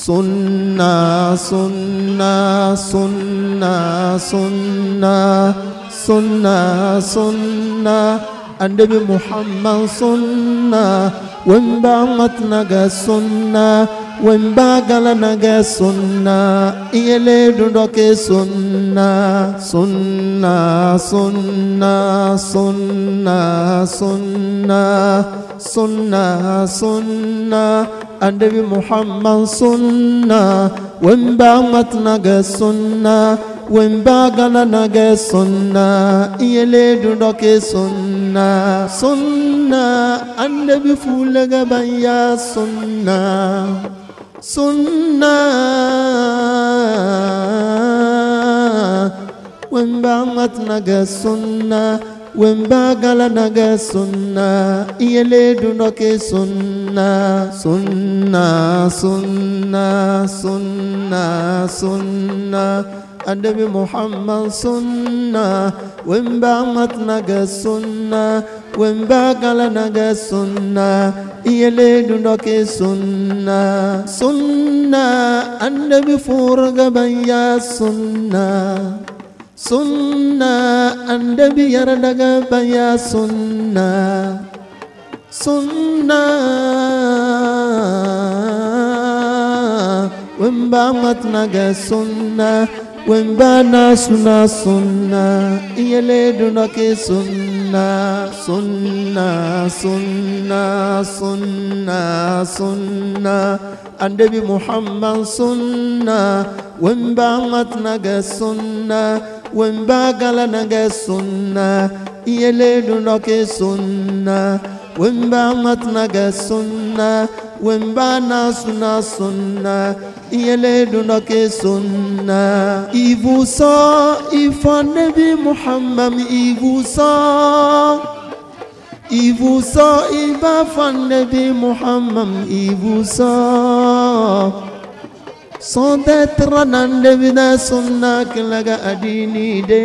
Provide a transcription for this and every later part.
sunna sunna sunna sunna sunna sunna annabi Muhammad sunna wemba matnaga sunna wemba galanaga sunna iyele dundoke sunna sunna sunna sunna sunna sunna sunna annabi Muhammad sunna wemba matnaga sunna wemba galanaga sunna iyele dundoke sunna sunna annabi fulaga banya sunna sunna wemba matnaga sunna wemba galanaga sunna iyele dundoke sunna sunna sunna sunna sunna annabi Muhammad sunna wemba matnaga sunna wemba galanaga sunna iyele dundoke sunna sunna annabi furga banya sunna sunna annabi yaradaga banya sunna sunna wemba matnaga sunna wemba nasuna sunna iyele dundoke sunna sunna sunna sunna sunna annabi Muhammad sunna wemba matnaga sunna wemba galanaga sunna iyele dundoke sunna wemba matnaga sunna wemba nasuna sunna iyele dundoke sunna ivusa ifanabi Muhammad ivusa iba fanabi Muhammad ivusa sans d'être nandebi da sunna klaga adini de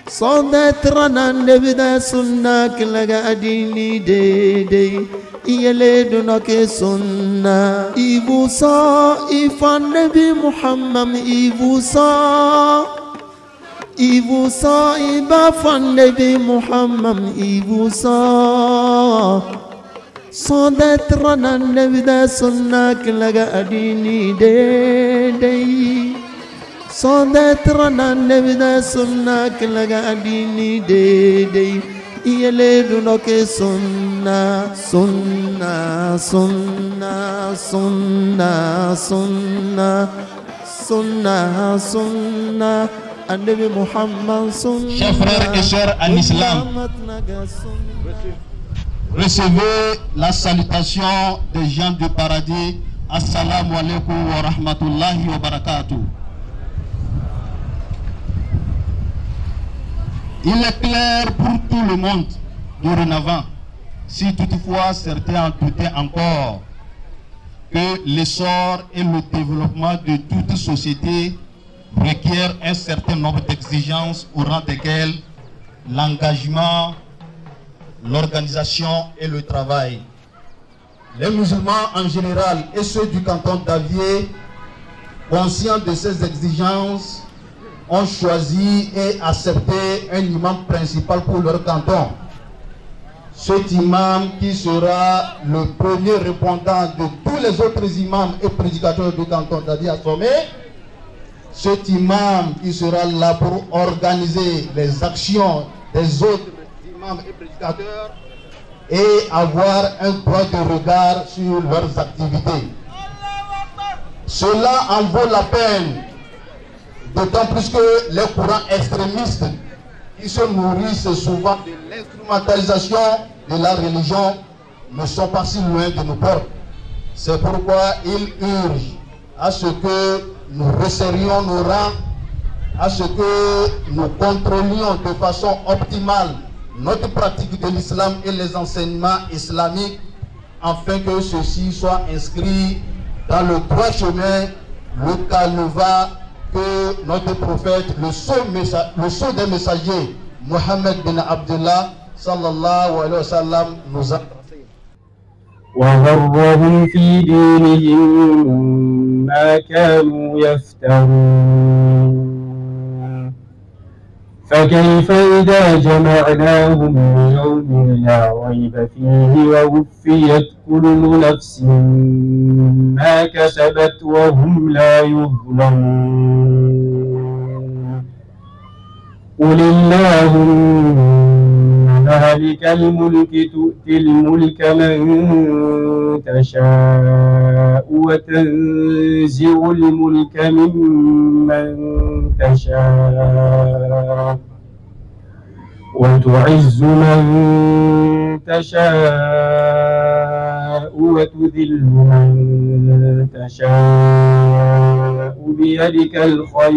sans d'être nandebi da sunna klaga adini de iyele dundoke sunna ivusa ifanabi Muhammad ivusa iba fanabi Muhammad ivusa sans d'être nandebi da sunna klaga adini de sans d'être nandebi da sunna klaga adini de iyele dundoke sunna sunna sunna sunna sunna sunna sunna annabi Muhammad sunna. Chers frères et sœurs en islam, recevez la salutation des gens du paradis. Assalamu alaikum wa rahmatullahi wa barakatuh. Il est clair pour tout le monde dorénavant, si toutefois certains en doutaient encore, que l'essor et le développement de toute société requièrent un certain nombre d'exigences au rang desquelles l'engagement, l'organisation et le travail. Les musulmans en général et ceux du canton d'Avier, conscients de ces exigences, ont choisi et accepté un imam principal pour leur canton. Cet imam qui sera le premier répondant de tous les autres imams et prédicateurs du canton d'Avier à sommet. Cet imam qui sera là pour organiser les actions des autres imams et prédicateurs et avoir un droit de regard sur leurs activités. Cela en vaut la peine, d'autant plus que les courants extrémistes qui se nourrissent souvent de l'instrumentalisation de la religion ne sont pas si loin de nos portes. C'est pourquoi il urge à ce que nous resserrions nos rangs, à ce que nous contrôlions de façon optimale notre pratique de l'islam et les enseignements islamiques, afin que ceci soit inscrit dans le droit chemin, le canevas que notre prophète, le sceau des messagers, Mohammed bin Abdullah, sallallahu alayhi wa sallam, nous a tracé. وغرهم في دينهم ما كانوا يفترون فكيف إذا جمعناهم ليوم لا ريب فيه ووفيت كل نفس ما كسبت وهم لا يظلمون قل اللهم مالك الملك تؤتي الملك من تشاء وتنزع الملك ممن تشاء وتعز من تشاء وتذل من تشاء بيدك الخير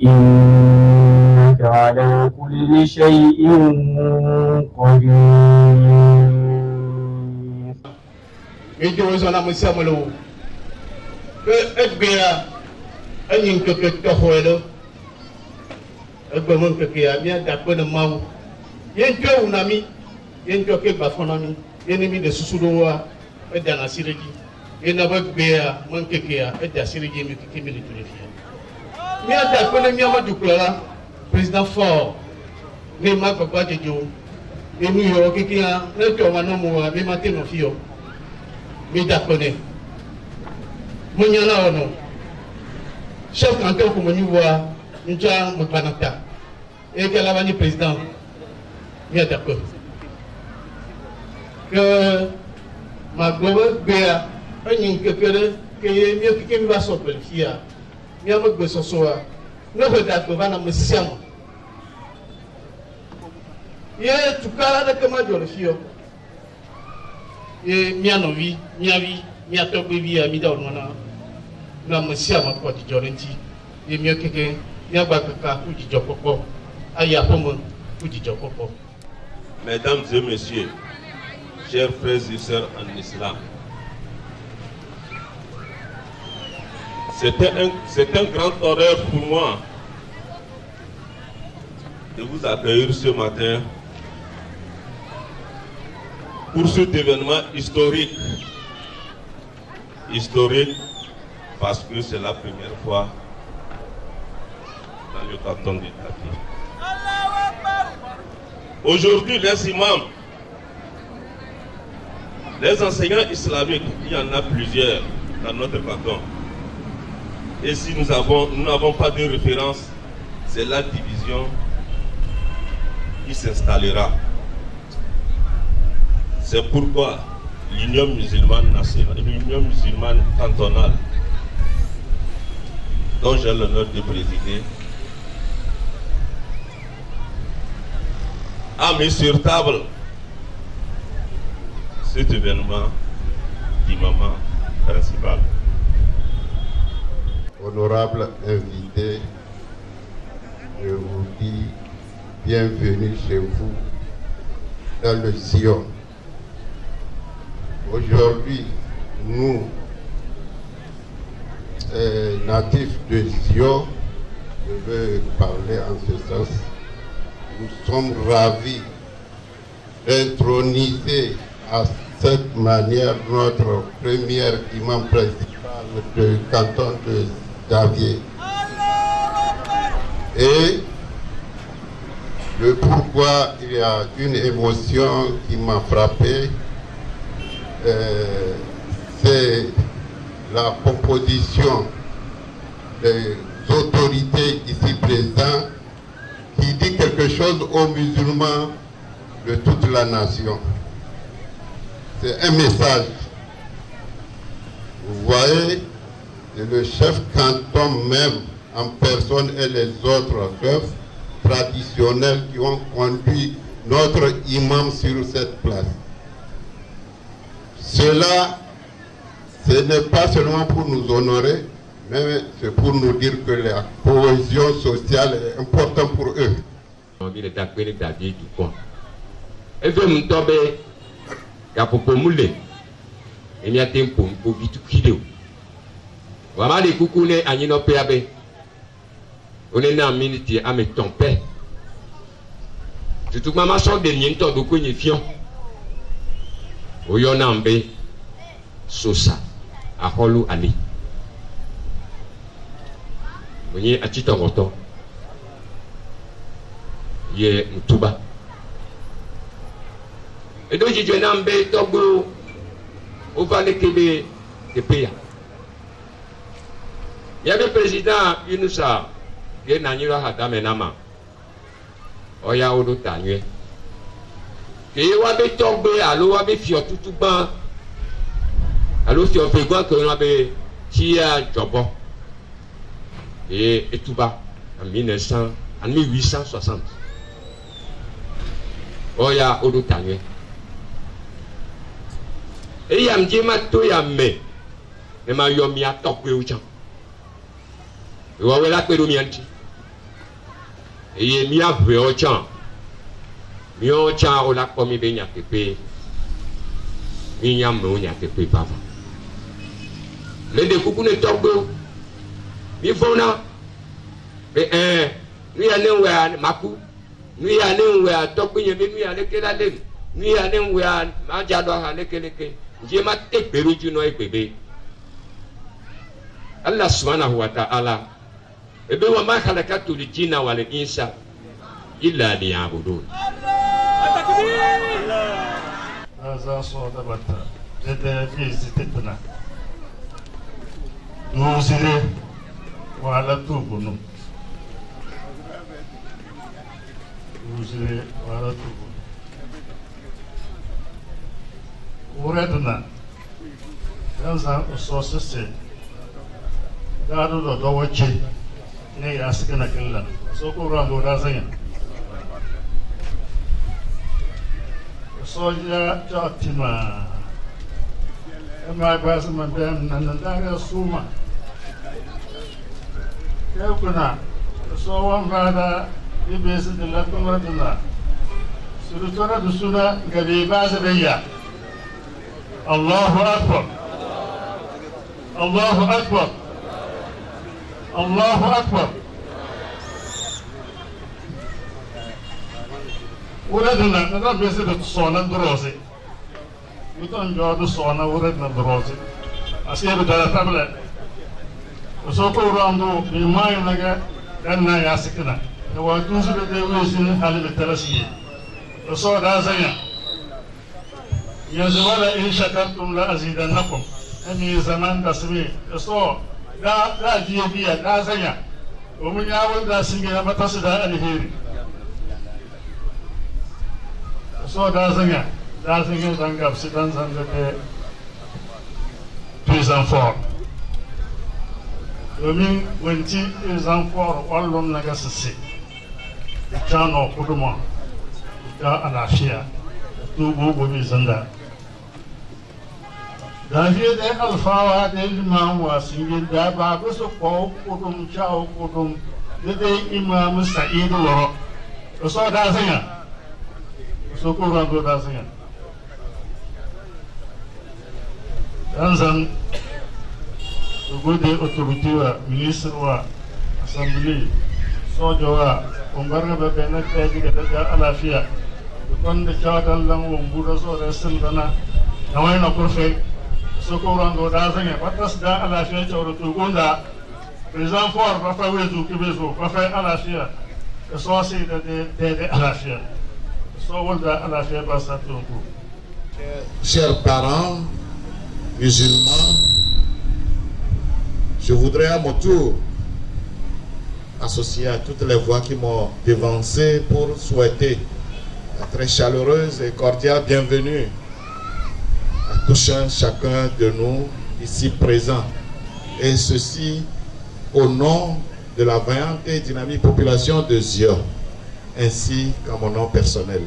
إنك على كل شيء قدير. Président fort, les marques papa de Dieu, et nous y avons quelqu'un, nous sommes un homme, mais maintenant nos filles, mais d'accord. Mon yana non. Chef canton comme nous voit, nous sommes un panata. Et qu'elle a venu président, mais d'accord. Que ma gloire béa, un que mieux que va sortir le fia. Mieux que ce soit. Nous regardons dans le siam. Il y a tout cas de comment je le fais. Et mianovi, miavi, miatobi, amidormona. Nous me siam à quoi tu jorenti. Et mieux que Yabaka ou du Jokopo. Ayapomo ou du Jokopo. Mesdames et messieurs, chers frères et sœurs en islam, c'est un grand honneur pour moi de vous accueillir ce matin pour cet événement historique. Historique parce que c'est la première fois dans le canton de Tafi. Aujourd'hui, les imams, les enseignants islamiques, il y en a plusieurs dans notre canton. Et si nous n'avons pas de référence, c'est la division qui s'installera. C'est pourquoi l'Union musulmane nationale, l'Union musulmane cantonale, dont j'ai l'honneur de présider, a mis sur table cet événement d'imam principal. Honorable invité, je vous dis bienvenue chez vous dans le Sion. Aujourd'hui, nous, natifs de Sion, je veux parler en ce sens, nous sommes ravis d'introniser à cette manière notre premier imam principal du canton de Davier. Et le pourquoi il y a une émotion qui m'a frappé, c'est la composition des autorités ici présentes qui dit quelque chose aux musulmans de toute la nation. C'est un message. Vous voyez, c'est le chef canton même en personne et les autres chefs traditionnels qui ont conduit notre imam sur cette place. Cela, ce n'est pas seulement pour nous honorer, mais c'est pour nous dire que la cohésion sociale est importante pour eux. Wamali kukune anyino peabe. Onena miniti ame tompe. Tutu mama so de nyento do kunye fion. Oyonambe Sosa Aholu Ali. Mwenye achita moto. Ye Mtuba. Et donc j'ai dit Nambe Togo au Valais Kébé de Péa. Il y avait le président Yunusa qui est Nanyura Hadamenama. Oya Odo Tanywe. Que y wabe Togo allo wabe fio tout ban. Allo fio pegwa que wabe Tia Jobo. Et Touba en 1860. Oya Odo Tanywe. Et yam djema to yamme. Ne ma yomi a tokwe uchan. Wa wela kwedo mianti. E ye mi a vwe ochan. Mi ochan o la komi be nya kepe. Mi nyam no nya kepe papa. Le de kuku ne tokwe. Mi fona. Be mi ya ne wa maku. Mi ya ne wa tokwe ye mi ya ne kela le. Mi ya ne wa ma jado ha ne keleke. Jema te peruju no ekebe. Allah subhanahu wa ta'ala ebe wa ma khalaqatu al-jinna wal insa illa liya'budun. Haza sodabata jada fi zitna. Nuzile wa la tubunu. Nuzile wa la tubunu. Uredna Haza usosese Gado do wace ne ya suka na killa so ko rambo da zanya so ya tatima amma ba su man da nan da ga suma ya kuna so wan bada ibe su da lafiya da surutura da suna gabe ba zabayya Allahu akbar Allahu akbar Allahu akbar. Uredna na bese de sona droze. Mutan jodu sona uredna droze. Asiye da tabla. So ko randu bi mai naga danna ya sikina. Da wa tun su da wesin halin talasiye. So da zanya. Yanzu wala in shakartum la azidannakum. Ani zaman tasbi. So da jiya biya da zanya domin ya wanda sun gina mata su da alheri so da zanya dan gabsi dan zanga ke prison for domin wanci prison for wallon na gasasi ita no kuduma ita alafiya tubu gobe zanda da fiye da alfawa da liman wasu yin da ba su ko kudum chawo kudum da dai imam sa'id waro so da sanya so ko ran da sanya dan zan gode autorité wa ministre wa assembly so jowa umbarga be benak taji da alafiya kon da chawatal lan won buda so resel dana nawai na kurfe Sokoran do da zanya patas da alafiya chawro to gonda president for ba fa wezu kibezo ba fa alafiya so si de alafiya so wonda alafiya ba sa to ko. Chers parents musulmans, je voudrais à mon tour associer à toutes les voix qui m'ont devancé pour souhaiter la très chaleureuse et cordiale bienvenue à tous chacun de nous ici présents, et ceci au nom de la vaillante et dynamique population de Zior, ainsi qu'à mon nom personnel.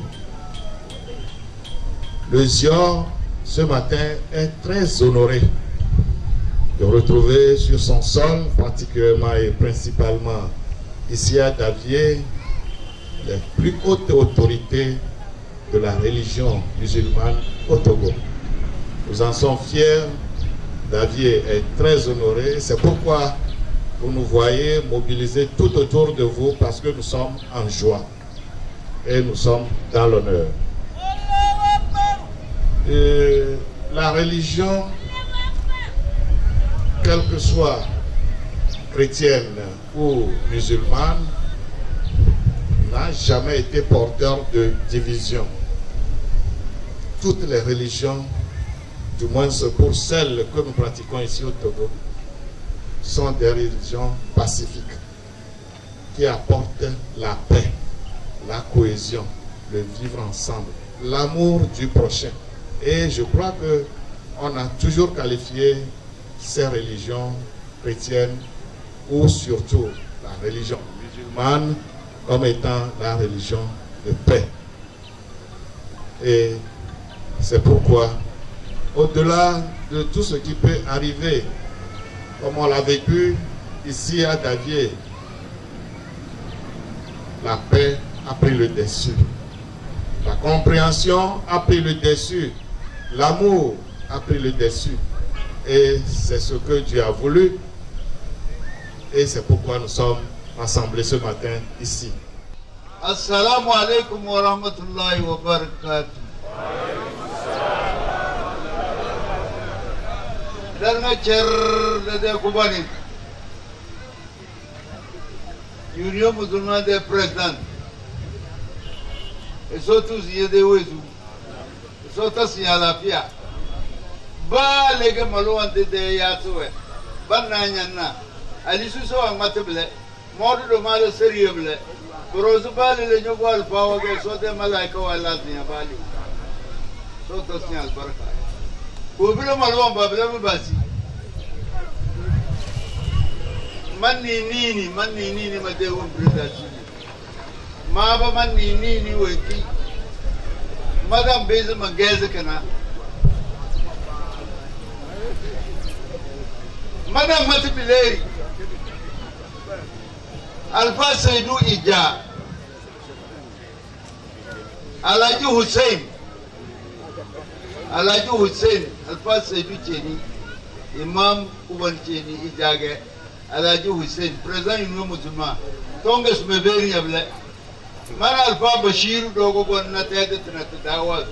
Le Zior, ce matin, est très honoré de retrouver sur son sol, particulièrement et principalement ici à Davier, les plus hautes autorités de la religion musulmane au Togo. Nous en sommes fiers. Davier est très honoré. C'est pourquoi vous nous voyez mobilisés tout autour de vous, parce que nous sommes en joie et nous sommes dans l'honneur. La religion, quelle que soit chrétienne ou musulmane, n'a jamais été porteur de division. Toutes les religions, du moins pour celles que nous pratiquons ici au Togo, sont des religions pacifiques qui apportent la paix, la cohésion, le vivre ensemble, l'amour du prochain. Et je crois qu'on a toujours qualifié ces religions chrétiennes ou surtout la religion musulmane comme étant la religion de paix. Et c'est pourquoi, au-delà de tout ce qui peut arriver, comme on l'a vécu ici à Davier, la paix a pris le dessus. La compréhension a pris le dessus. L'amour a pris le dessus. Et c'est ce que Dieu a voulu. Et c'est pourquoi nous sommes rassemblés ce matin ici. Assalamu alaikum wa rahmatullahi wa barakatuh. Darna cher de Kubani. Union musulmane des présidents. Et surtout s'il y a des ouïes. Et surtout s'il y a la fia. Ba les gars malouan de yatoué. Ban nanyana. Ali suso ang matable. Mordu de mal sérieux blé. Brozubal le nyogwal pawaga sote malaika wala niya bali. Surtout s'il y a le baraka. Ubilo malouan babla mbasi. Manni nini madewum bridati. Maba manni nini weki. Madam beze mageze kana. Madam matipileri. Alfa Seydou Ija. Alhaji Hussein. Alfa Seydou Cheni. Imam Uban Cheni Ijage. Alhaji Hussein, président Union musulman. Tonga Smeberi Yable. Mara Alfa Bashir Dogo Gonna Tete Tinatawaz.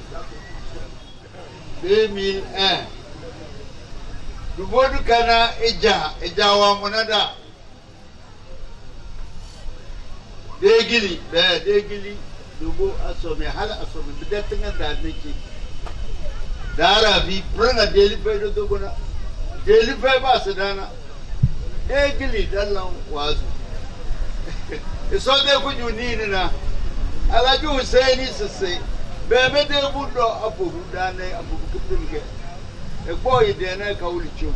2001. Dubodu Kana Ija wa Monada. Degili, Dubo Asome, Hala Asome, Bedatinga Dadniki. Darabi, Prana Daily Pedo Dogona. Daily Peba Sedana. Degili dalam wazu. So de kunyu nini na. Alhaji Hussein sese. Bebe de budo abu dane abu kutunge. Eko idene kaulicho.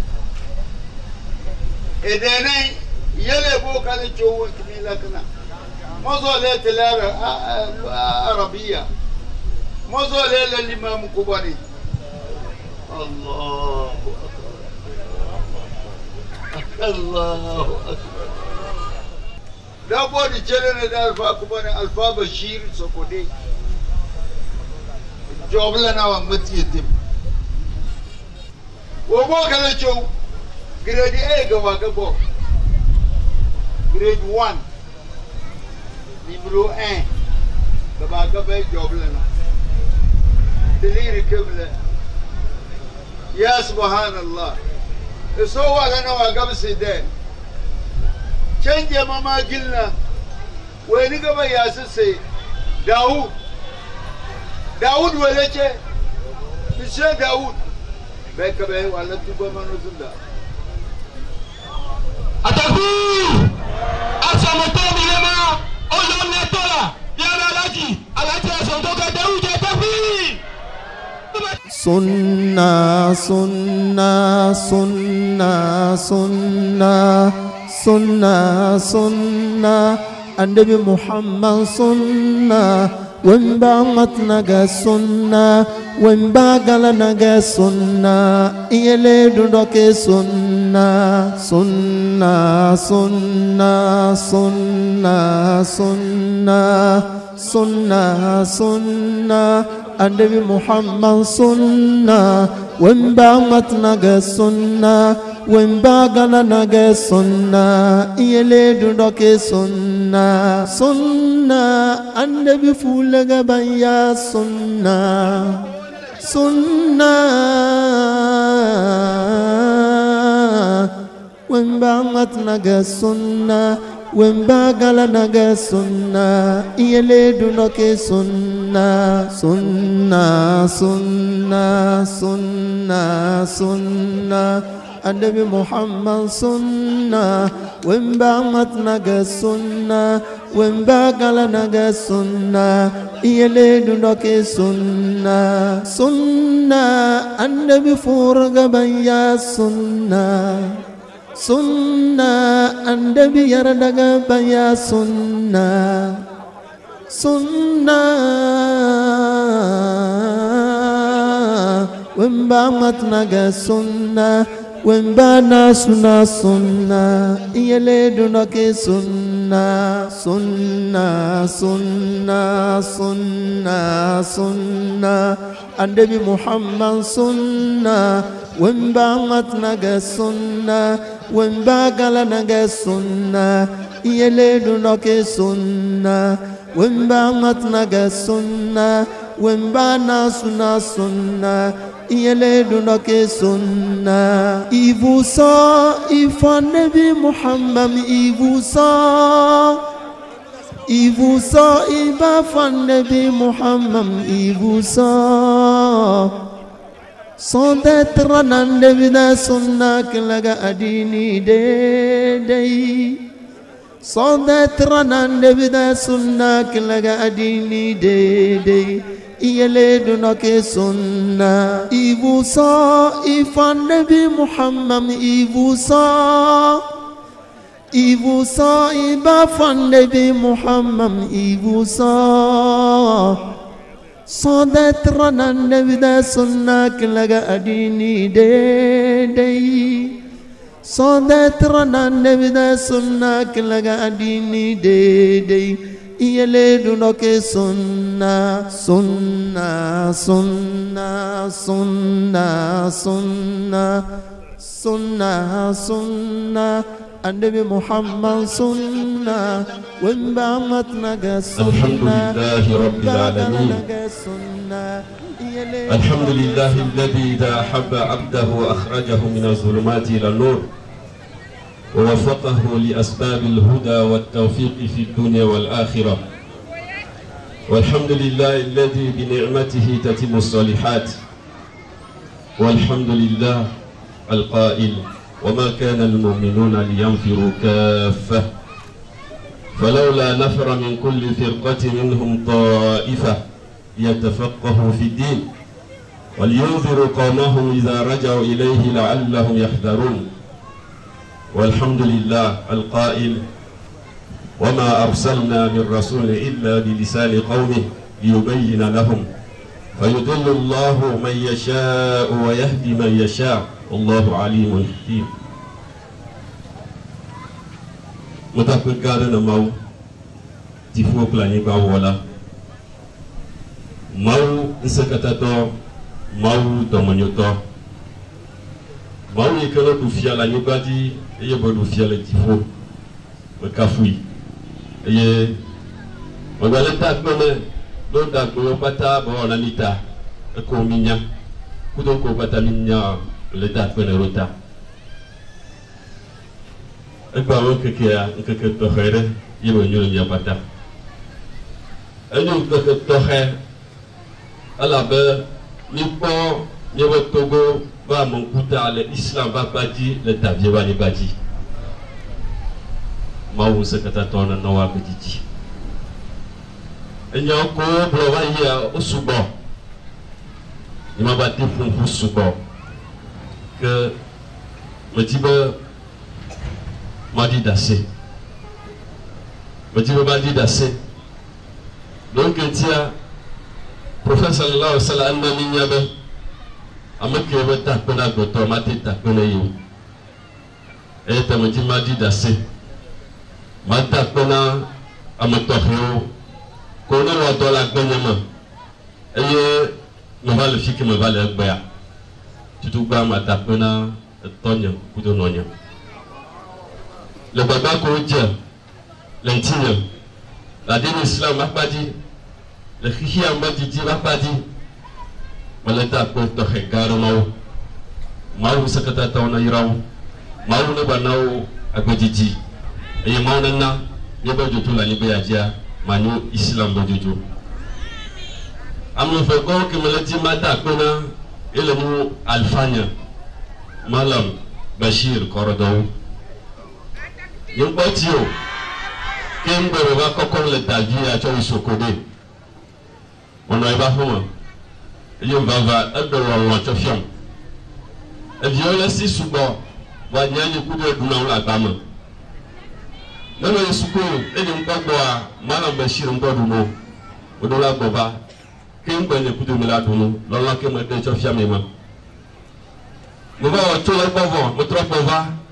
Idene yele bo kalicho kimila kana. Mozo le telara Arabia. Mozo le l'imam Kubani. Allahu Allahu Akbar. D'abord, il y a Alpha Bashir Sokode. Job là n'a pas matière. Au moins que le show, grade A gawagabo. Grade 1, numéro 1. Gawagabo job là na. Délire kebla. Ya Subhanallah. So wala na wagab side change mama gilna weni gaba yasise Daoud weleche Monsieur Daoud beka be wala tuba manuzunda Ataku asomoto bilema oyo netola yala alaji asondoka Daoud ataku Sunna, sunna, sunna, sunna, sunna, sunna, Annabi Muhammad sunna, wembangat naga sunna, wembagala naga sunna, iyele dundoke sunna, sunna, sunna, sunna, sunna, sunna, sunna. Annabi Muhammad sunna wembangat naga sunna wembagala naga sunna iyele dundoke sunna sunna Annabi fulaga banya sunna sunnah wemba matnaga sunnah wemba gala naga sunnah iyele dunoke sunnah sunnah sunnah sunnah sunnah Annabi Muhammad sunnah wemba matnaga sunnah wemba gala naga sunnah iyele dunoke sunnah sunnah Annabi furga baya sunnah sunnah Annabi yaradaga baya sunnah sunnah wemba matnaga sunnah wemba nasuna sunnah iyele dunoke sunnah sunnah sunnah sunnah sunnah Annabi Muhammad sunnah wemba matnaga sunnah wemba gala naga sunnah iyele dunoke sunnah wemba matnaga sunnah wemba nasuna sunnah iyele dunoke sunnah ivusa ifa Nabi Muhammad ivusa iba fa Nabi Muhammad ivusa sans être un devina sunna kalaga adini de sans être un devina sunna kalaga adini de iyele dunoke sunna ivusa ifa Nabi Muhammad ivusa iba fa Nabi Muhammad ivusa sans être un devina sunna kalaga adini de sans être un devina sunna kalaga adini de iyele dunoke sunnah sunnah sunnah sunnah sunnah sunnah sunnah Annabi Muhammad sunnah wemba matnaga sunnah alhamdulillahi rabbil alamin alhamdulillahi alladhi idha habba abdahu akhrajahu min az-zulumati ila an-nur ووفقه لأسباب الهدى والتوفيق في الدنيا والآخرة والحمد لله الذي بنعمته تتم الصالحات والحمد لله القائل وما كان المؤمنون لينفروا كافة فلولا نفر من كل فرقة منهم طائفة ليتفقهوا في الدين ولينذروا قومهم إذا رجعوا إليه لعلهم يحذرون والحمد لله القائل وما أرسلنا من رسول إلا بلسان قومه ليبين لهم فيضل الله من يشاء ويهدي من يشاء والله عليم حكيم متفقنا ماو تفوق لاني باولا ماو نسكتاتو ماو دومانيوتو ماو يكنا كفيا لاني بادي eye bodu fiale tifo me kafui eye magala ta kone do da ko bata bo na lita ko minya kudo ko bata minya le ta kone rota e ba wo ke to khere yebo nyolo ya bata enyu ke to khere ala be ni po ni wo Togo va mon kuta le islam va badi le tabie va ni badi ma wo se kata tona no wa bidi enya ko bro wa ya osubo ni ma ba te fun osubo que me tiba ma di dassé me tiba ba di dassé donc tia prophète sallallahu alaihi wasallam na minyabe amake weta kona goto mati takona yu eta mati madi dase mata kona amatohyo kona wa dola ganyama eye me va le fiki me va le gba tutu gba mata kona tonya kudo nonya le baba ko je l'intime la din islam mapadi le khihia madi di mapadi malata ko to hegaro mau sakata tawana yiraw mau ne banao agbejiji eye mau nana yeba jotu la ni beyaja manu islam bojojo amno fe ko ke malati mata ko na elemu alfanya malam Bashir Korodo yung botio kembe wa kokon le davia cho isokode ono eba homa yung bava adoro wa cho fiam e viola si subo wa nyani kudo duna la bama nana isuko e ni ngbo a malam Bashir ngbo no odola boba kembe ne kudo mila dunu lola kembe de cho fiam ema mo va to la bovo mo tro bova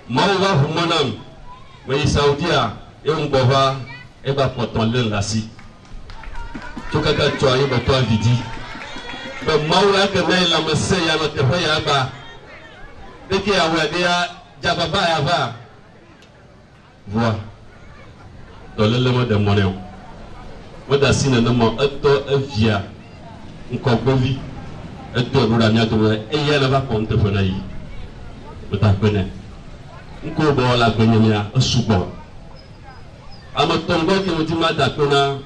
mau va humanam me saudia e bova e ba poton le lasi to kaka to ayi ba to avidi be mau la ke me la mese ya no te ya ba de ke awe de ya jababa ya va voix dans l'élément de monnaie mo da sina na mo eto evia nkogovi eto ru da nya to e ya la va compte fona yi mo ta pene nko bo la gbenyamia asubo amatongo ke mutima ta kona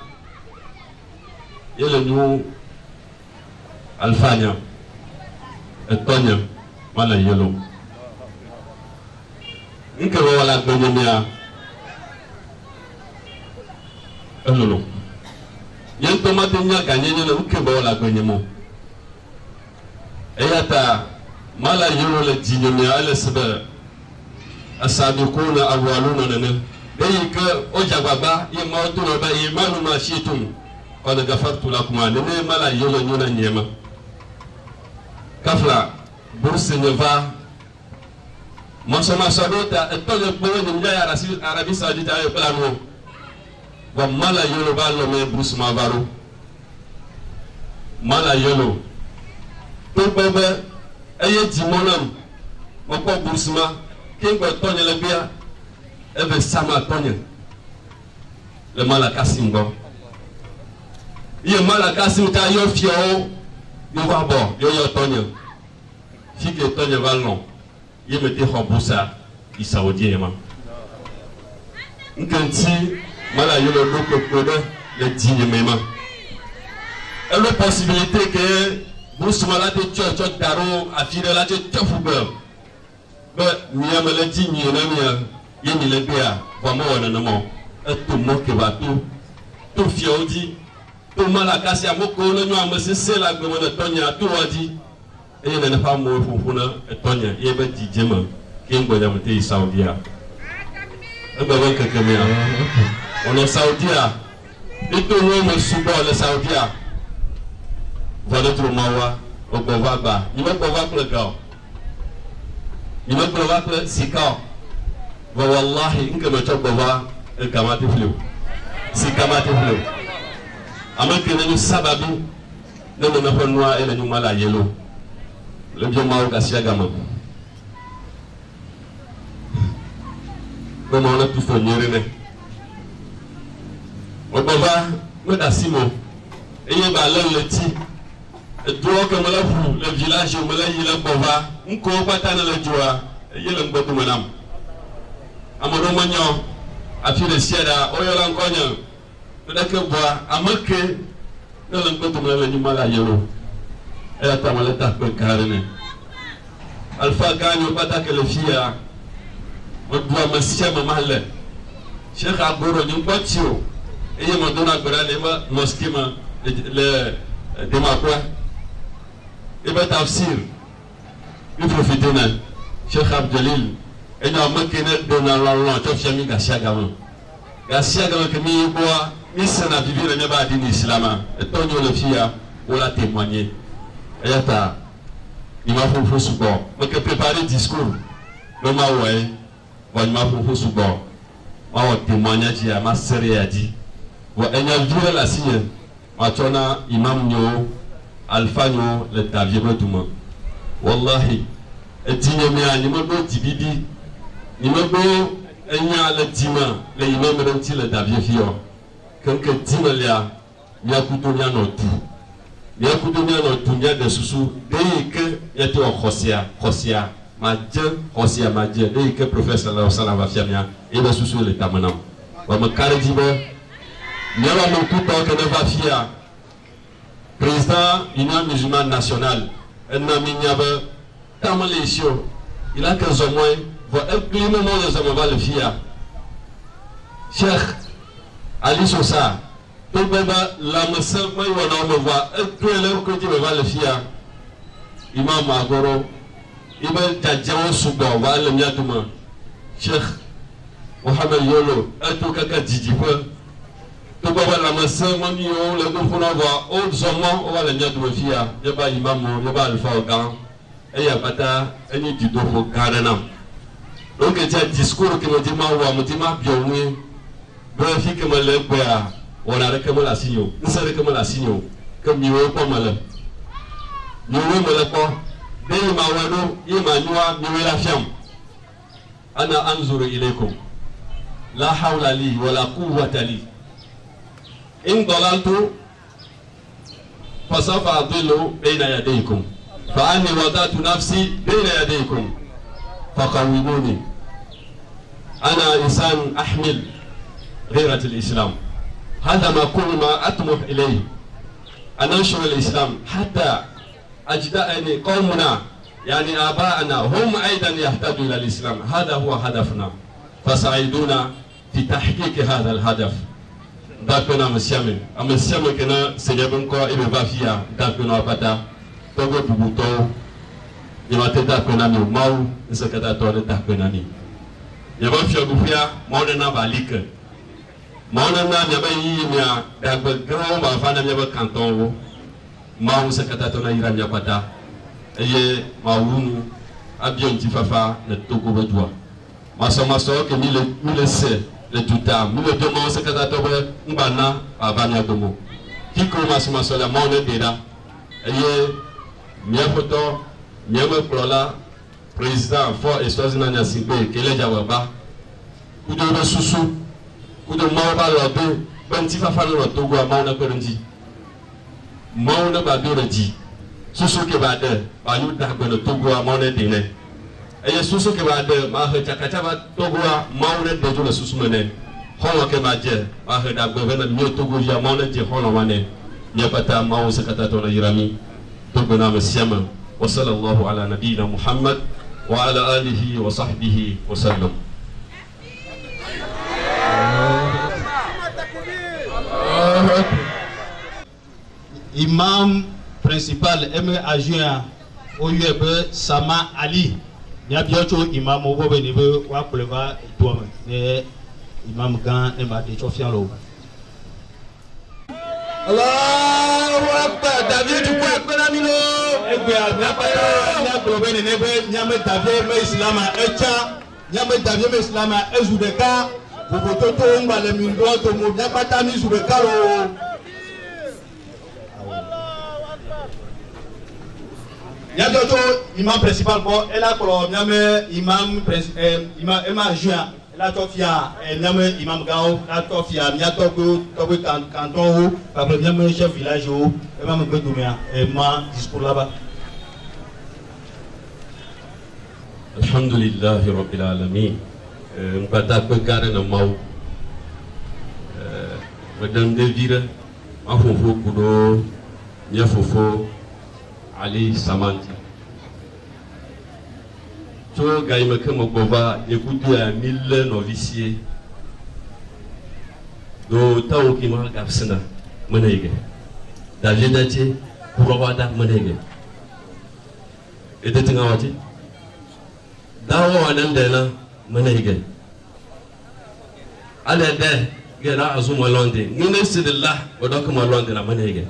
yele nu alfanya etonya mala yelo nke bo la gbenyamia elolo yen tomate nya ganyenye na nke bo la gbenyamo eyata mala yelo le jinyamia ale sebe asabiquna awwaluna nana deyika ojababa yimautu ba imanu ma shitum qad ghafartu lakum nene mala yolo nyuna nyema kafla burse neva masama sabota etole bowe nyya ya rasul arabi saudite ayo plano wa mala yolo ba lo me burse ma baro mala yolo to bebe aye jimonam mako burse ma kengwe tonye le bia eve sama tonye le malakasi ngo ye malakasi ta yo fio yo va bo yo tonye fike tonye valon ye mete hobusa isaodie ma nkanti mala yo lo ko kode le dinye mema et la possibilité que Boussouma la te tcho daro afire la te tchofugo miyama la ti nyi na miya yemi le bia wa mo wana na mo eto mo ke ba to fiodi to mala kasi amoko le nyu amese la gbe mo na tonya to wadi e na fa mo fufuna etonya ye ba di jema ke ngbo ya mte Saudia e ba ba ke miya ono Saudia eto no mo subo le Saudia voilà tout mawa o bova ni mo bova ko ga يما بروفات سيكا والله إنك ما تبغى الكامات فلو سيكامات فلو أما كنا نسبب نحن نفنوا إلى نوما لا يلو لبجوا ما هو كسيا جامم كم أنا تفنيرني وبابا ماذا سيمو إيه بالله droit comme la fou le village où la yila bova nko patana la joa yela ngoto manam amado manyo afire siada oyola nkonya to dake boa amake no la ngoto manam ni mala yelo e atamala ta ko karene alfa ganyo patake le fia o doa masia mamalle cheikh aboro ni ngotio e yema dona grane ma moskima le demakwa ebe tafsir il faut fitena Cheikh Abdelil et na makene dona la to fiami gasia gama que mi boa mi sana vivre ne ba din islam et tonyo le fia wala témoigner ayata il m'a faut support mais que préparer discours le ma ouais il m'a faut support ma témoignage ya ma série a dit wa enya vivre la signe ma tona imam nyo alfanyo le taviero duma wallahi etinya me ani mo do tibidi ni mo do enya le dima le imam renti le tavie fio kanke dima lia nya kuto nya no tu Bien coutumier dans tunia de sous dès que y a tout Khosia ma Dieu Khosia ma Dieu dès que professeur la sala va faire bien et le sous le tamanam va me carré dit ben n'y a pas tout temps que ne va faire président Union musulmane nationale un ami n'y avait tellement les choses il a 15 ans moins va incliner mon les hommes va le faire Cheikh Ali Sosa tout le monde la monsieur moi on me voit incliner que tu va le faire Imam Magoro Ibn Tadjawo Soudan va le miatouma Cheikh Mohamed Yolo tout kaka Djidipe tout le monde la monsieur moi le groupe on va au zaman on va le miatouma fia y a pas imam y a pas alpha ogan et y a pas ta any du dopo garana donc il y a discours qui me dit ma bienvenue bref que me le quoi on a recommandé la signaux nous savons comment la signaux comme il veut pas mal nous me le pas dès ma wano imanua nous la fiam ana anzuru ilaykum la hawla li wala quwwata li in dalaltu fasawfa adillu bayna yadaykum fa anni wada'tu nafsi bayna yadaykum faqawwimuni ana insan ahmil غيرة الإسلام هذا ما كل ما أطمح إليه أن أنشر الإسلام حتى أجدادنا قومنا يعني آباءنا هم أيضا يحتاجوا إلى الإسلام هذا هو هدفنا فساعدونا في تحقيق هذا الهدف دافنا مسيامي أمسيامي كنا سيجبنكو إبا فيا دافنا بدا توغو بوبوتو يماتي دافنا مي ماو نسكتا تولي دافنا ني يبا فيا بوفيا موننا باليك Maunana nyaba yimya dagba grand ba fana nyaba canton wo mawu sekata tona ira nyapata eye mawunu abion tifafa le Togo bejwa maso ke mile se le tuta mile domo sekata tobe mbana abanya domo kiko maso la maune deda eye miafoto nyama prola président fort et sozina nyasimbe kele jawaba kudo susu kudo mawba la be banti fa falo Togo mauna koronji mauna ba doraji susu ke ba de ba yu da go Togo mauna de ne e susu ke ba de ma he chakacha ba Togo mauna de jo susu mene holo ke ba je ma he da go bena mi Togo ya mauna je holo wane ya pata mawu sakata to na yirami Togo na mesiama wa sallallahu ala nabiyina Muhammad wa ala alihi wa sahbihi wa sallam. Imam principal aime adjoint au UEB Sama Ali. Nya biocho imam au bobe niveau wa kuleva toi mais imam gan e ma de chofian lo. Allahu Akbar David du quoi penamino egbe nya pata nya globe ne nebe nya me David me islam echa nya me David me islam ezudeka bobo toto ngale mindo to mo nya pata mi zudeka lo. Y'a d'autres imam principal bon elle a colonné imam imam Emma Juin elle a tofia imam Gao la tofia nya togo canton par le même chef village imam Bedoumia ma discours là-bas. Alhamdulillah rabbil alamin mpata ko gare na mau madame Devira afofo kudo nya fofo Ali Samanti. Tu as eu que mon bova écoute à 1000 noviciers. Do tao qui m'a gabsena menege. David dati kurawada menege. Et de tingawati. Dawo anandela menege. Ale de gera azuma londe. Ngine sidillah odok ma londe na menege.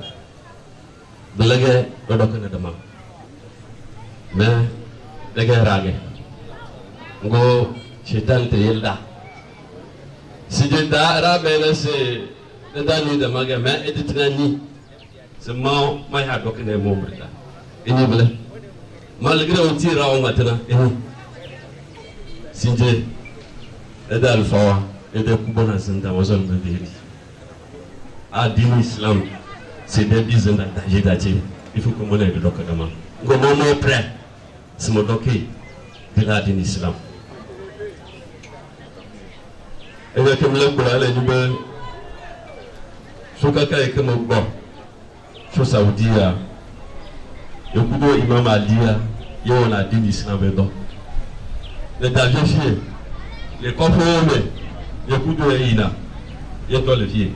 Belage rodokana dama mais daga rage ngo shetan te yelda si je da rabe na se da ni da maga mais editrani se ma ha dokane mo brita ini bele malgré on tira on matana ini sinje da alfawa da kubona sanda wazal madiri a din islam c'est des bisons d'agitatif. Il faut que mon aide de l'occasion. Comment mon prêt, c'est mon docké de l'Adin Islam. Et là, comme là, pour aller du bel, je suis quelqu'un qui est bon. Je suis saoudien. Il y a beaucoup d'imams à dire, il y a un Adin Islam dedans. Les Daviens fiers, les conformes, il y a beaucoup de Ina, il y a toi le fier.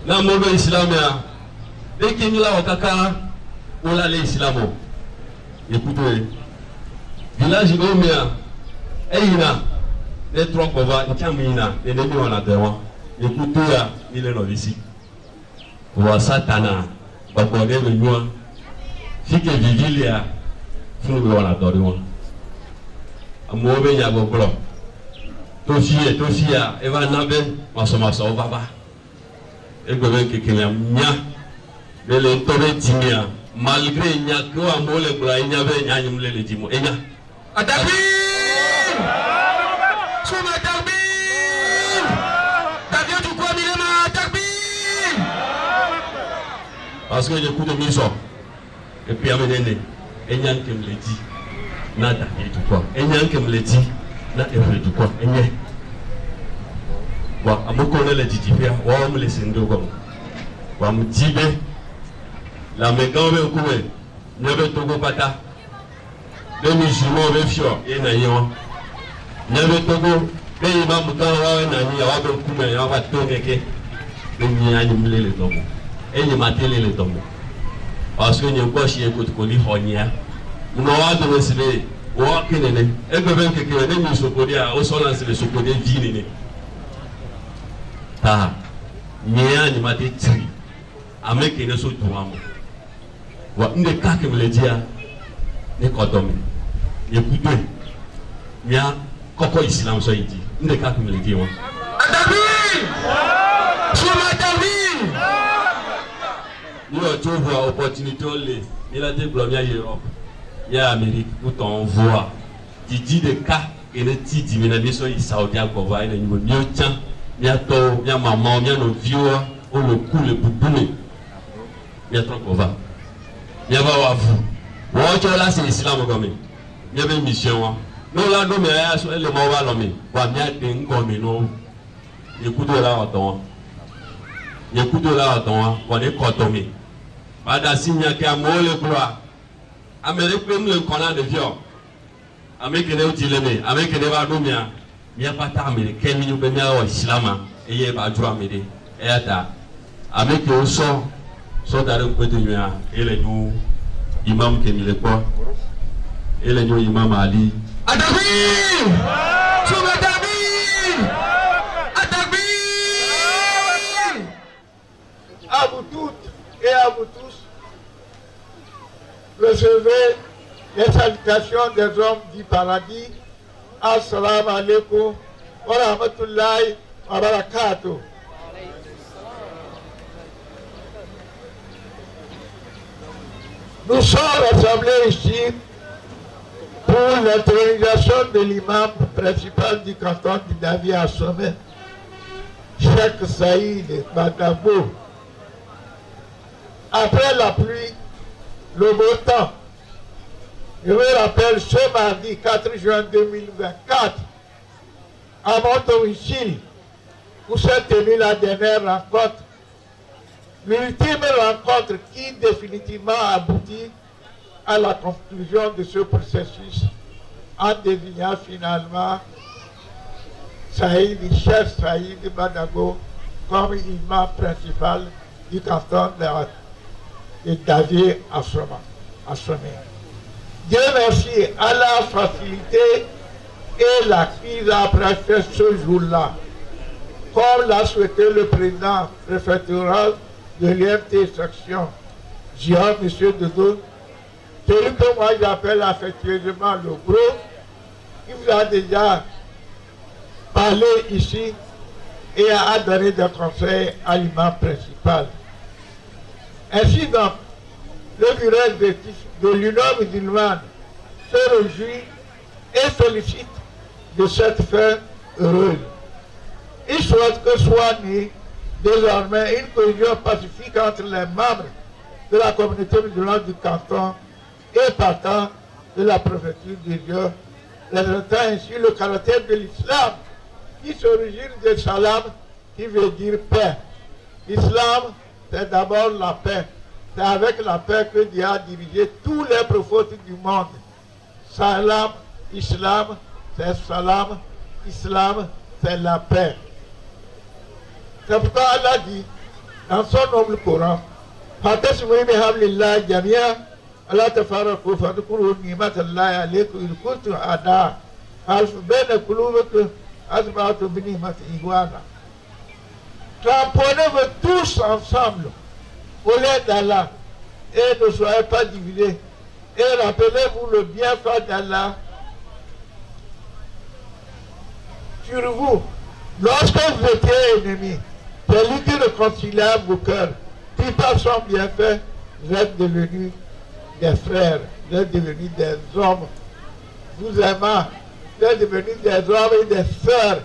Là, mon Islam, dès qu'il y a un caca, on a l'Islam. Écoutez, village Gomea, Eina, les trois covas, Kamina, les ennemis on a devant. Écoutez, il est ici. Pour Satana, Bakwage le Noir, Fike Vivilia, Fou on a devant. Amobe Yagoblo, Tosia, Eva Nabe, Masomasa Obaba. Et que veut que Kenya, mais le toré timia, malgré Nya, que Amole Bla, il y avait Nyam le Timo. Et Nya, Atabir! Souma Tabir! Tabir du quoi, Milema, Tabir! Parce que j'ai coup de mission. Et puis amené, et Nyan qui me l'a dit, nada, et tout quoi. Et Nyan qui me l'a dit, nada, et tout quoi. Et Nyan. Wa amukone le titipia wa mle sindo ko wa mtibe la megambe okuwe nyabe togo pata le musulman be fio e na yo nyabe togo be imam ka wa na ni wa be kume ya wa tongeke be nyani mle le togo e ni matele le togo parce que ni ko shi e ko ko li honya no wa do sele wa kenene e be ben ke ke ne ni sokodia o so lan sele sokodia vini ne ta nyea ni mate tri ameke ne so tuamo wa nde ka ke mle dia ne kodomi ye kudwe nya koko islam so yidi nde ka ke mle dia wa adabi suma dabi ni o to voir opportunité ole il a dit blomia Europe ya Amérique pour t'envoie tu dis de cas et ne ti di mina so Saudi ko va ina nyugo mio chan bientôt, bien maman, bien nos vieux, on le coup, le boubouné. Bientôt qu'on va. Bien va à vous. Bon, là, c'est l'islam comme il y avait une mission. Non, là, nous, mais le mot va l'homme. Va bien être comme nous. Écoute là, attends. Écoute là, attends. On est contourné. Bada signe qui a mot le gloire. Amérique, même le connaît de vieux. Amérique, il est utile. Amérique, il est va nous bien. Il n'y a pas d'armes, quel milieu de l'islam, et il n'y a pas de droit à m'aider. Et avec le son, dans le côté de l'Union, et les nous, imam qui est quoi, et les nous, imam Ali. Adabir! Souma Adabir! Adabir! À vous toutes et à vous tous, recevez les salutations des hommes du paradis. Assalamu alaikum wa rahmatullahi wa barakatuh. Nous sommes rassemblés ici pour l'intronisation de l'imam principal du canton du Davier à Sommet, Cheikh Saïd Badabo. Après la pluie, le beau temps. Je me rappelle ce mardi 4 juin 2024, à mon domicile, où s'est tenue la dernière rencontre, l'ultime rencontre qui définitivement aboutit à la conclusion de ce processus, en désignant finalement Cheikh Saïd Badago comme imam principal du canton de Davier à Sommet. Dieu merci, Allah a facilité et la crise a après ce jour-là, comme l'a souhaité le président préfectoral de l'IMT section, Jean M. Dodo, celui que moi j'appelle affectueusement le gros, qui vous a déjà parlé ici et a donné des conseils à l'imam principal. Ainsi donc, le bureau exécutif de l'Union musulmane se réjouit et félicite de cette fin heureuse. Il souhaite que soit né désormais une cohésion pacifique entre les membres de la communauté musulmane du canton et partant de la préfecture de Dieu, présentant ainsi le caractère de l'islam qui s'origine de salam, qui veut dire paix. L'islam, c'est d'abord la paix. C'est avec la paix que Dieu a dirigé tous les prophètes du monde. Salam, islam, c'est salam, islam, c'est la paix. C'est pourquoi Allah dit dans son noble Coran, فَاعْتَصِمُوا بِحَبْلِ اللَّهِ جَمِيعًا وَلَا تَفَرَّقُوا فَاذْكُرُوا نِعْمَةَ اللَّهِ عَلَيْكُمْ إِذْ كُنتُمْ أَعْدَاءً فَأَلَّفَ بَيْنَ قُلُوبِكُمْ فَأَصْبَحْتُمْ بِنِعْمَتِهِ إِخْوَانًا. Tamponnez-vous tous ensemble au lieu d'Allah et ne soyez pas divisés. Et rappelez-vous le bienfait d'Allah sur vous. Lorsque vous étiez ennemis, c'est lui qui réconcilia vos cœurs. Puis par son bienfait, vous êtes devenus des frères, vous êtes devenus des hommes. Vous aimant, vous êtes devenus des hommes et des sœurs.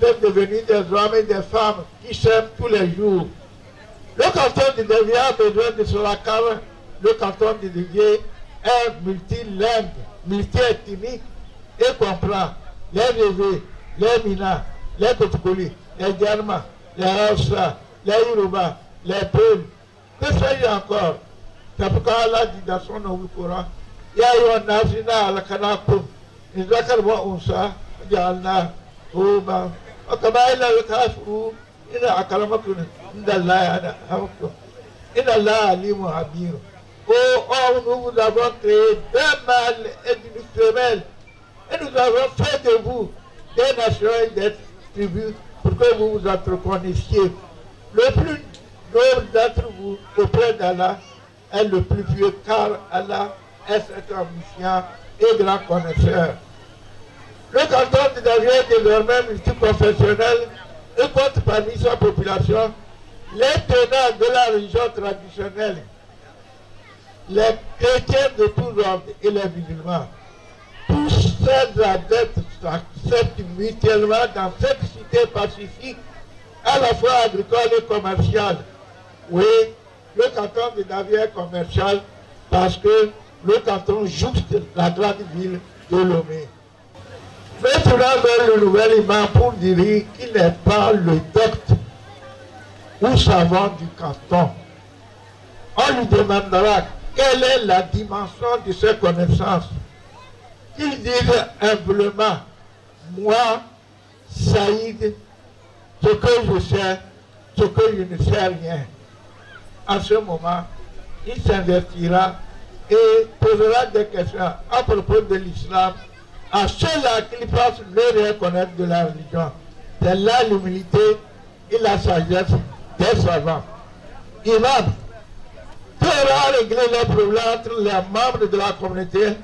Vous êtes devenus des hommes et des femmes qui s'aiment tous les jours. Le canton de Dévier a besoin de cela car le canton de Dévier est multilingue, multi-ethnique et comprend les Révés, les Mina, les Kotukoli, les Djarma, les Hausa, les Yoruba, les Peuls. Que sais-je encore? C'est pourquoi Allah dit dans son nouveau Coran, Ya Yonazina al-Kanakum, Nizakarwa Unsa, Jalna, Oba, Okabaila al-Kafu, Ina Akalamakum, Indallah, Indallah Alimu Habir. Oh, nous vous avons créé deux mâles et d'une femelle, et nous avons fait de vous des nations et des tribus pour que vous vous entreconnaissiez. Le plus noble d'entre vous auprès d'Allah est le plus pieux, car Allah est cet omniscient et grand connaisseur. Le canton de Dévier est désormais multiconfessionnel et compte parmi sa population les tenants de la religion traditionnelle, les chrétiens de tous ordres et les musulmans. Tous ces adeptes s'acceptent mutuellement dans cette cité pacifique, à la fois agricole et commerciale. Oui, le canton de Dévier est commercial parce que le canton jouxte la grande ville de Lomé. Maintenant, vers le nouvel imam pour dire qu'il n'est pas le docte ou savant du canton. On lui demandera quelle est la dimension de ses connaissances. Il dise humblement, moi, Saïd, ce que je sais, ce que je ne sais rien. En ce moment, il s'investira et posera des questions à propos de l'islam à ceux-là qui pensent ne rien connaître de la religion. C'est là l'humilité et la sagesse des savants. Imam pourra régler les problèmes entre les membres de la communauté,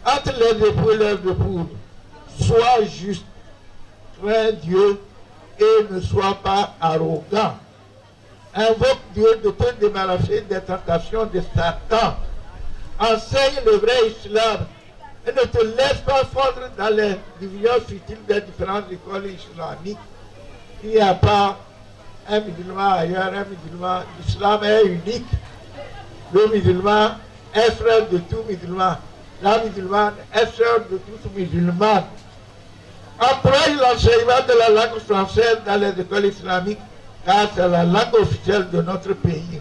entre les époux et les épouses. Sois juste, crains Dieu et ne sois pas arrogant. Invoque Dieu de te débarrasser des tentations de Satan. Enseigne le vrai islam et ne te laisse pas fondre dans les divisions futiles des différentes écoles islamiques. Il n'y a pas un musulman ailleurs, un musulman. L'islam est unique. Le musulman est frère de tout musulman. La musulmane est sœur de tous musulmans. Approche l'enseignement de la langue française dans les écoles islamiques, car c'est la langue officielle de notre pays.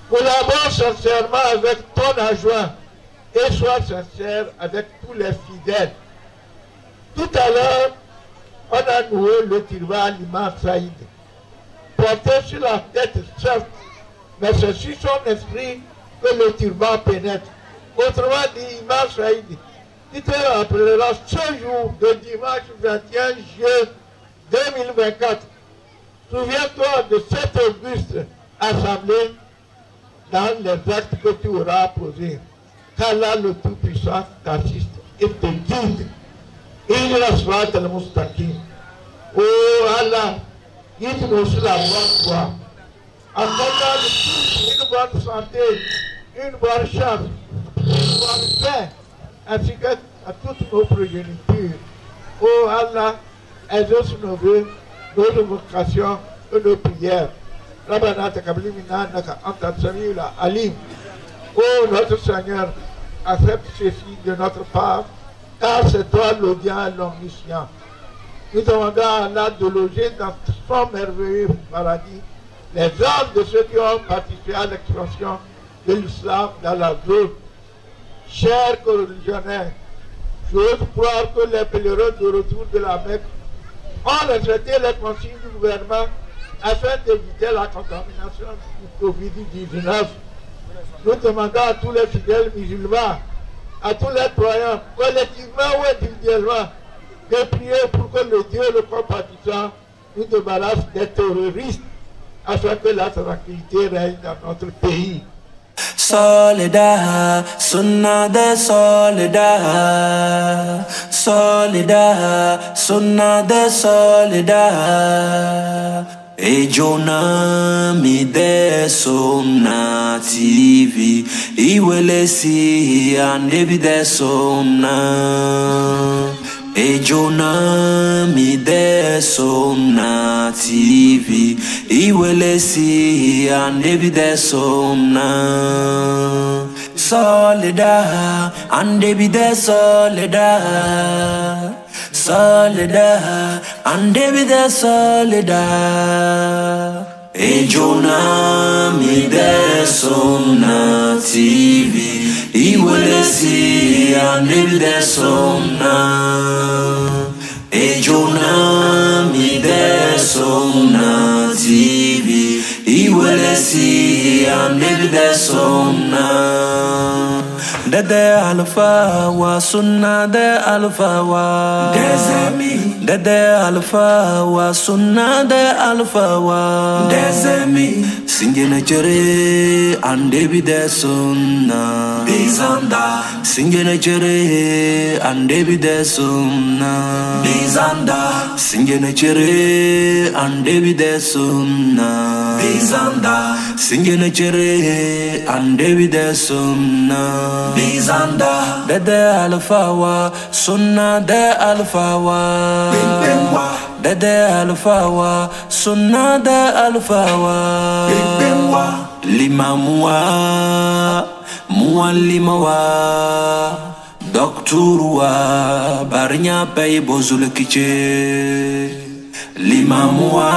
Collabore sincèrement avec ton adjoint et sois sincère avec tous les fidèles. Tout à l'heure, on a noué le turban à l'imam Saïd. Porté sur la tête, certes, mais c'est sur son esprit que le turban pénètre. Autrement dit, imam Saïd, tu te rappelleras ce jour de dimanche 21 juillet 2024. Souviens-toi de cette auguste assemblée dans les actes que tu auras posés. Qu'Allah le Tout-Puissant t'assiste et te guide. Il restera le Moustaqim. Oh Allah, guide-nous sur la bonne voie. Accorde-nous une bonne santé, une bonne chance, une bonne paix, ainsi qu'à toutes nos progénitures. Oh Allah, exauce nos vœux, nos vocations de nos prières. Rabbana taqabbal minna innaka anta as-sami'ul alim. Oh notre Seigneur, accepte ceci de notre part, car c'est toi l'audient et l'omniscient. Nous demandons à Allah de loger dans son merveilleux paradis les âmes de ceux qui ont participé à l'expansion de l'islam dans la zone. Chers coreligionnaires, j'ose croire que les pèlerins de retour de la Mecque ont respecté les consignes du gouvernement afin d'éviter la contamination du Covid-19. Nous demandons à tous les fidèles musulmans, à tous les croyants, collectivement ou individuellement, de prier pour que le Dieu, le compatissant, nous débarrasse des terroristes afin que la tranquillité règne dans notre pays. Soledad, sunna de soledad, soledad, sunna de soledad. Ejona mi de sunna TV, iwele si andebi de sunna. Ejona mi de sunna TV, iwele si andebi de sunna. Soledad, andebi de soledad. Soledad, andebi de soledad. Ejona mi de sunna TV, iwele si andebi de sunna. Ejona mi de sunna TV, iwele si andebi de sunna. Dede alfa wa sunna de alfa wa Dezemi. Dede alfa wa sunna de alfa wa Dezemi. Singene chere andebi de sunna Bizanda. Singene chere andebi de sunna Bizanda. Singene chere andebi de sunna Bizanda. Singene chere andebi de sunna Bizanda. Dede alfa wa sunna de alfa wa Dede alfa wa sunna de alfa wa Limamwa muallimawa doktorwa barnya pay bozul kiche Limamwa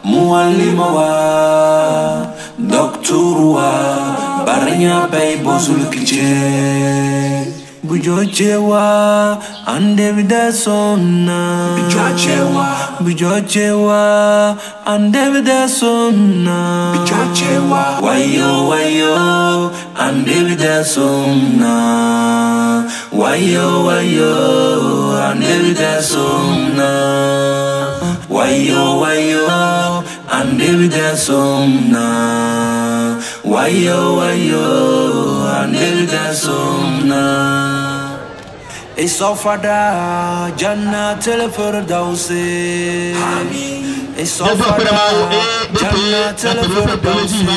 muallimawa doktorwa barnya pay bozul kiche Bujochewa ande de sonna Bujochewa ande de sonna Wayo wayo ande de sonna Wayo wayo ande de sonna Wayo wayo ande de sonna Wayo wayo ande de sonna Isofada Jannatul Firdausi Isofada Jannatul Firdausi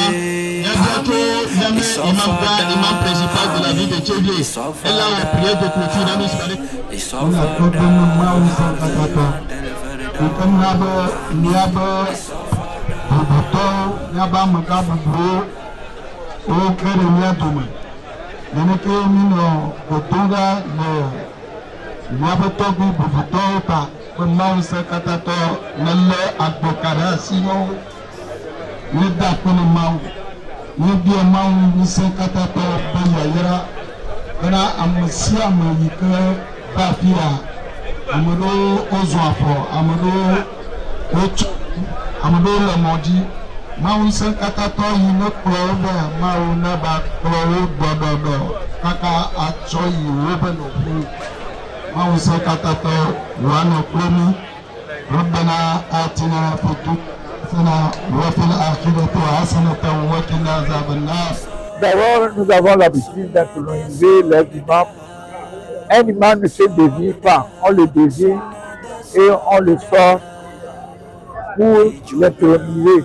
Isofada imam principal de la ville de Tchédié. Elle a la prière de clôture dans l'Israël. Isofada Nabotogu Bufutota, Mausa Katato, Nelle Adbokara, Sino, Nida Kunimau, Nidia Mau, Nisa Katato, Bayara, Kana Amusia Mayika, Bafia, Amado Ozuafo, Amado Ocho, Amado Lamoji, Mausa Katato, Yino Kloba, Mau Naba, Klo, Bododo, Kaka Achoy, Ruben of Mausa Katato, Wano Klomi, Rabbana Atina Futuna, Wafil Akhidato, Hasanata, Wakina Zabanas. D'abord, nous avons l'habitude d'introniser les imams. Un imam ne se désigne pas, on le désigne et on le sort pour l'introniser.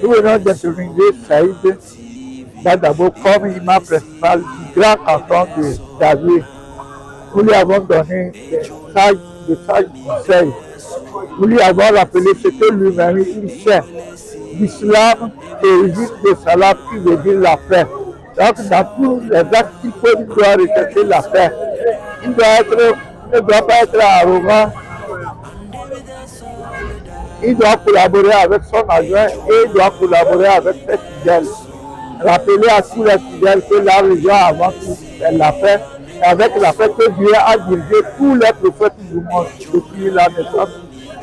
Nous venons d'introniser Saïd Dadabo comme imam principal du grand canton de Davier. Nous lui avons donné des sages conseils Nous lui avons rappelé ce que lui-même il sait. L'islam origine de salam qui veut dire la paix. Donc dans tous les actes qu'il faut, il doit rechercher la paix. Il ne doit pas être arrogant. Il doit collaborer avec son adjoint et il doit collaborer avec ses fidèles. Rappeler à tous les fidèles que la religion avant tout c'est la paix. Et avec la paix que Dieu a dirigé tous les prophètes du monde depuis la naissance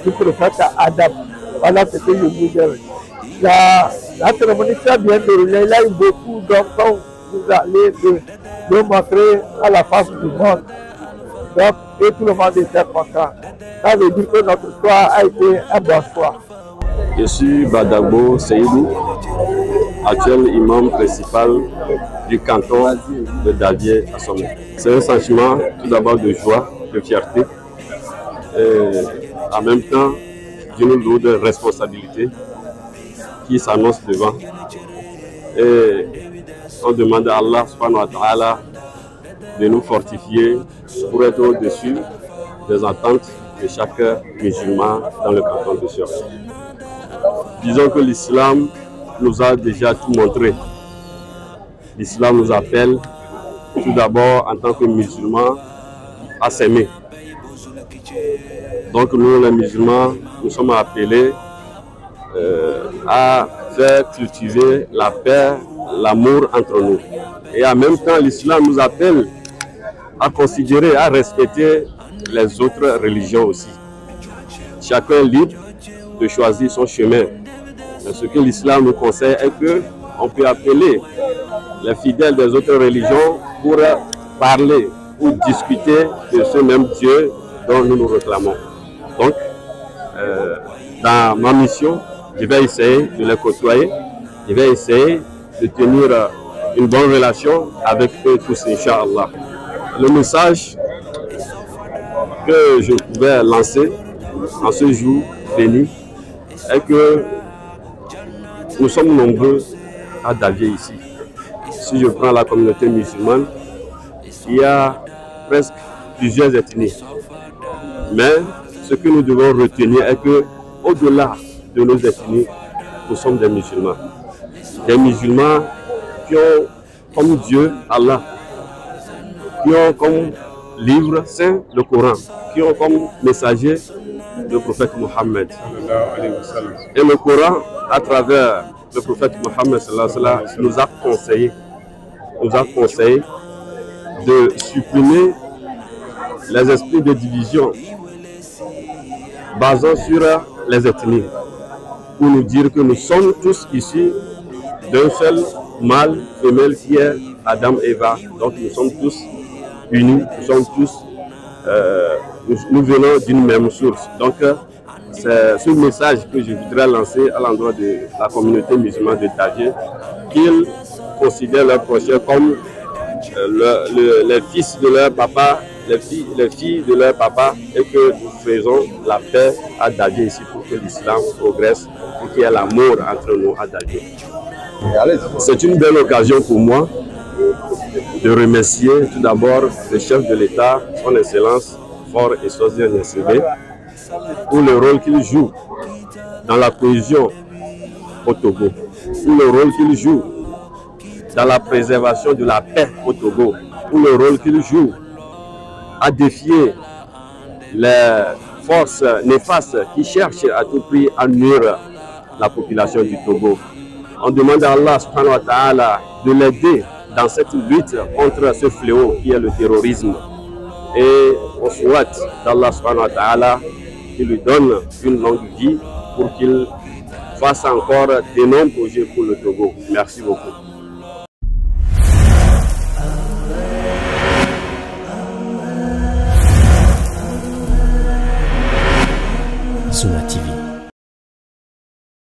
du prophète Adam. Voilà ce que je vous dis. La cérémonie s'est bien déroulée. Il y a eu beaucoup d'enfants. Vous allez le montrer à la face du monde. Donc, et tout le monde était content. Ça veut dire que notre choix a été un bon choix. Je suis Badagbo Seydou, actuel imam principal du canton de Davier à Sommet. C'est un sentiment tout d'abord de joie, de fierté, et en même temps d'une lourde responsabilité qui s'annonce devant. Et on demande à Allah subhanahu wa ta'ala de nous fortifier pour être au-dessus des attentes de chaque musulman dans le canton de Sior. Disons que l'islam nous a déjà tout montré. L'islam nous appelle tout d'abord en tant que musulmans à s'aimer. Donc nous les musulmans, nous sommes appelés à faire cultiver la paix, l'amour entre nous. Et en même temps, l'islam nous appelle à considérer, à respecter les autres religions aussi. Chacun est libre de choisir son chemin. Mais ce que l'islam nous conseille est qu'on peut appeler les fidèles des autres religions pour parler, pour discuter de ce même Dieu dont nous nous réclamons. Donc, dans ma mission, je vais essayer de les côtoyer, je vais essayer de tenir une bonne relation avec eux tous, Inch'Allah. Le message que je pouvais lancer en ce jour béni est que nous sommes nombreux à Davier ici. Si je prends la communauté musulmane, il y a presque plusieurs ethnies. Mais ce que nous devons retenir est que, au-delà de nos ethnies, nous sommes des musulmans. Des musulmans qui ont comme Dieu, Allah, qui ont comme livre saint le Coran, qui ont comme messager le prophète Mohammed. Et le Coran, à travers le prophète Mohammed, nous a conseillé de supprimer les esprits de division basant sur les ethnies, pour nous dire que nous sommes tous issus d'un seul mâle, femelle qui est Adam et Eva. Donc nous sommes tous unis, nous sommes tous, nous venons d'une même source. Donc c'est ce message que je voudrais lancer à l'endroit de la communauté musulmane de Davier, qu'ils considèrent leurs prochains comme les fils de leur papa, les filles de leur papa, et que nous faisons la paix à Davier ici pour que l'islam progresse et qu'il y ait l'amour entre nous à Davier. C'est une belle occasion pour moi de remercier tout d'abord le chef de l'État, son Excellence Faure Essosi Gnassingbé, pour le rôle qu'il joue dans la cohésion au Togo, pour le rôle qu'il joue dans la préservation de la paix au Togo, pour le rôle qu'il joue à défier les forces néfastes qui cherchent à tout prix à nuire la population du Togo. On demande à Allah subhanahu wa ta'ala de l'aider dans cette lutte contre ce fléau qui est le terrorisme. Et on souhaite d'Allah subhanahu wa ta'ala qu'il lui donne une longue vie pour qu'il fasse encore d'énormes projets pour le Togo. Merci beaucoup.